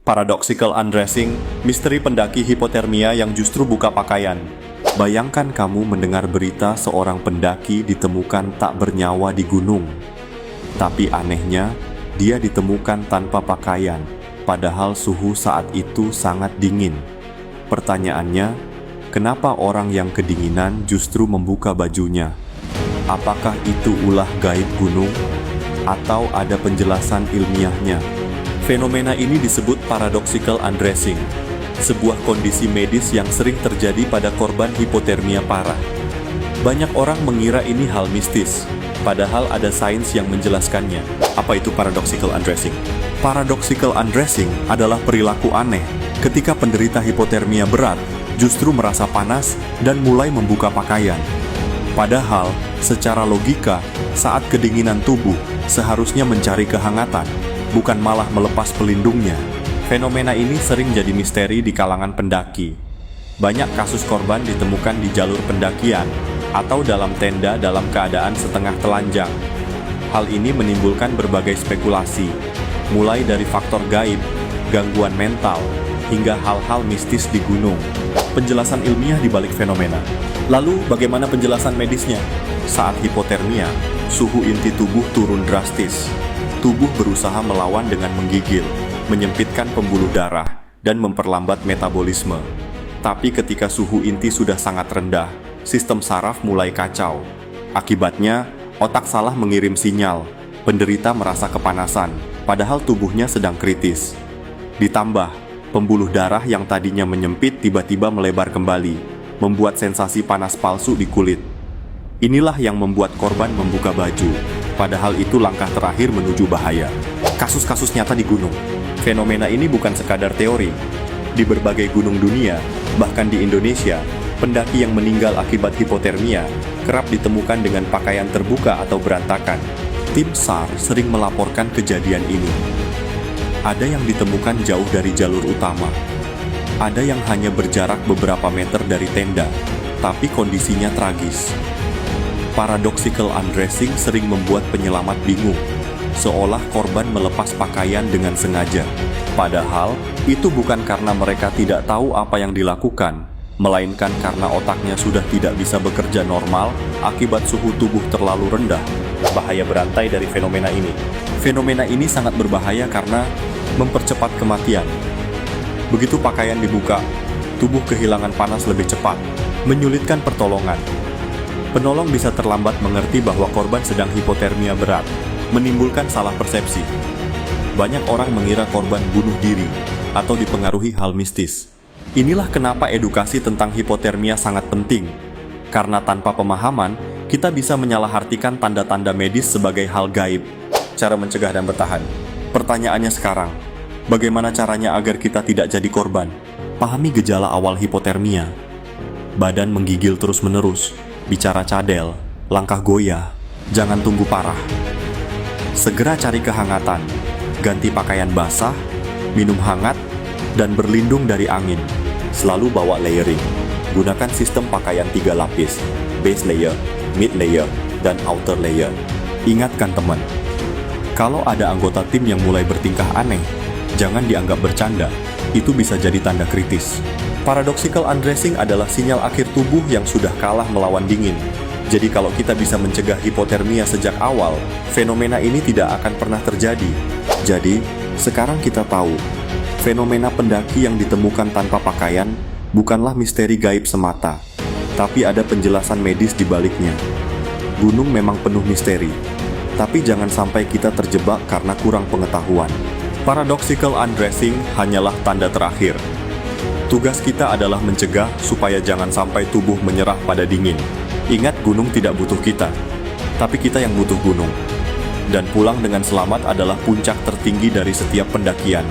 Paradoxical undressing, misteri pendaki hipotermia yang justru buka pakaian. Bayangkan kamu mendengar berita seorang pendaki ditemukan tak bernyawa di gunung. Tapi anehnya, dia ditemukan tanpa pakaian, padahal suhu saat itu sangat dingin. Pertanyaannya, kenapa orang yang kedinginan justru membuka bajunya? Apakah itu ulah gaib gunung? Atau ada penjelasan ilmiahnya? Fenomena ini disebut paradoxical undressing, sebuah kondisi medis yang sering terjadi pada korban hipotermia parah. Banyak orang mengira ini hal mistis, padahal ada sains yang menjelaskannya. Apa itu paradoxical undressing? Paradoxical undressing adalah perilaku aneh ketika penderita hipotermia berat justru merasa panas dan mulai membuka pakaian. Padahal, secara logika, saat kedinginan tubuh seharusnya mencari kehangatan, bukan malah melepas pelindungnya. Fenomena ini sering jadi misteri di kalangan pendaki. Banyak kasus korban ditemukan di jalur pendakian atau dalam tenda dalam keadaan setengah telanjang. Hal ini menimbulkan berbagai spekulasi, mulai dari faktor gaib, gangguan mental, hingga hal-hal mistis di gunung. Penjelasan ilmiah di balik fenomena. Lalu, bagaimana penjelasan medisnya? Saat hipotermia, suhu inti tubuh turun drastis. Tubuh berusaha melawan dengan menggigil, menyempitkan pembuluh darah, dan memperlambat metabolisme. Tapi ketika suhu inti sudah sangat rendah, sistem saraf mulai kacau. Akibatnya, otak salah mengirim sinyal. Penderita merasa kepanasan, padahal tubuhnya sedang kritis. Ditambah, pembuluh darah yang tadinya menyempit tiba-tiba melebar kembali, membuat sensasi panas palsu di kulit. Inilah yang membuat korban membuka baju, padahal itu langkah terakhir menuju bahaya. Kasus-kasus nyata di gunung. Fenomena ini bukan sekadar teori. Di berbagai gunung dunia, bahkan di Indonesia, pendaki yang meninggal akibat hipotermia kerap ditemukan dengan pakaian terbuka atau berantakan. Tim SAR sering melaporkan kejadian ini. Ada yang ditemukan jauh dari jalur utama. Ada yang hanya berjarak beberapa meter dari tenda, tapi kondisinya tragis. Paradoxical undressing sering membuat penyelamat bingung, seolah korban melepas pakaian dengan sengaja. Padahal, itu bukan karena mereka tidak tahu apa yang dilakukan, melainkan karena otaknya sudah tidak bisa bekerja normal akibat suhu tubuh terlalu rendah. Bahaya berantai dari fenomena ini. Fenomena ini sangat berbahaya karena mempercepat kematian. Begitu pakaian dibuka, tubuh kehilangan panas lebih cepat, menyulitkan pertolongan. Penolong bisa terlambat mengerti bahwa korban sedang hipotermia berat, menimbulkan salah persepsi. Banyak orang mengira korban bunuh diri atau dipengaruhi hal mistis. Inilah kenapa edukasi tentang hipotermia sangat penting, karena tanpa pemahaman, kita bisa menyalahartikan tanda-tanda medis sebagai hal gaib. Cara mencegah dan bertahan. Pertanyaannya sekarang, bagaimana caranya agar kita tidak jadi korban? Pahami gejala awal hipotermia. Badan menggigil terus-menerus, bicara cadel, langkah goyah, jangan tunggu parah. Segera cari kehangatan, ganti pakaian basah, minum hangat, dan berlindung dari angin. Selalu bawa layering. Gunakan sistem pakaian 3 lapis, base layer, mid layer, dan outer layer. Ingatkan teman, kalau ada anggota tim yang mulai bertingkah aneh, jangan dianggap bercanda, itu bisa jadi tanda kritis. Paradoxical undressing adalah sinyal akhir tubuh yang sudah kalah melawan dingin. Jadi kalau kita bisa mencegah hipotermia sejak awal, fenomena ini tidak akan pernah terjadi. Jadi, sekarang kita tahu, fenomena pendaki yang ditemukan tanpa pakaian bukanlah misteri gaib semata, tapi ada penjelasan medis di baliknya. Gunung memang penuh misteri, tapi jangan sampai kita terjebak karena kurang pengetahuan. Paradoxical undressing hanyalah tanda terakhir. Tugas kita adalah mencegah supaya jangan sampai tubuh menyerah pada dingin. Ingat, gunung tidak butuh kita, tapi kita yang butuh gunung. Dan pulang dengan selamat adalah puncak tertinggi dari setiap pendakian.